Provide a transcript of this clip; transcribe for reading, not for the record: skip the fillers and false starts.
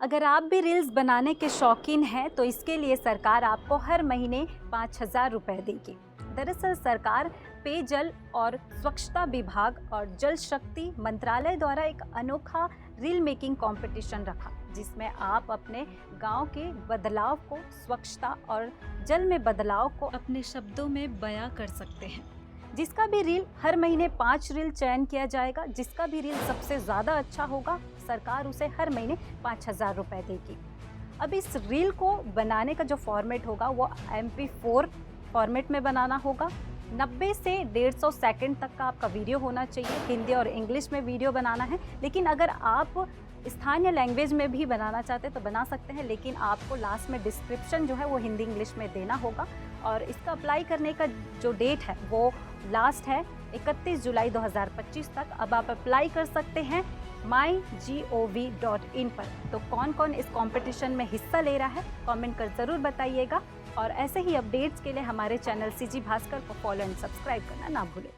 अगर आप भी रील्स बनाने के शौकीन हैं तो इसके लिए सरकार आपको हर महीने 5,000 रुपये देगी। दरअसल सरकार पेयजल और स्वच्छता विभाग और जल शक्ति मंत्रालय द्वारा एक अनोखा रील मेकिंग कंपटीशन रखा, जिसमें आप अपने गांव के बदलाव को, स्वच्छता और जल में बदलाव को अपने शब्दों में बयां कर सकते हैं। जिसका भी रील हर महीने 5 रील चयन किया जाएगा। जिसका भी रील सबसे ज़्यादा अच्छा होगा, सरकार उसे हर महीने 5,000 रुपये देगी। अब इस रील को बनाने का जो फॉर्मेट होगा वो MP4 फॉर्मेट में बनाना होगा। 90 से 150 सेकंड तक का आपका वीडियो होना चाहिए। हिंदी और इंग्लिश में वीडियो बनाना है, लेकिन अगर आप स्थानीय लैंग्वेज में भी बनाना चाहते हैं तो बना सकते हैं, लेकिन आपको लास्ट में डिस्क्रिप्शन जो है वो हिंदी इंग्लिश में देना होगा। और इसका अप्लाई करने का जो डेट है वो लास्ट है 31 जुलाई 2025 तक। अब आप अप्लाई कर सकते हैं mygov.in पर। तो कौन कौन इस कंपटीशन में हिस्सा ले रहा है कमेंट कर ज़रूर बताइएगा। और ऐसे ही अपडेट्स के लिए हमारे चैनल CG भास्कर को फॉलो एंड सब्सक्राइब करना ना भूलें।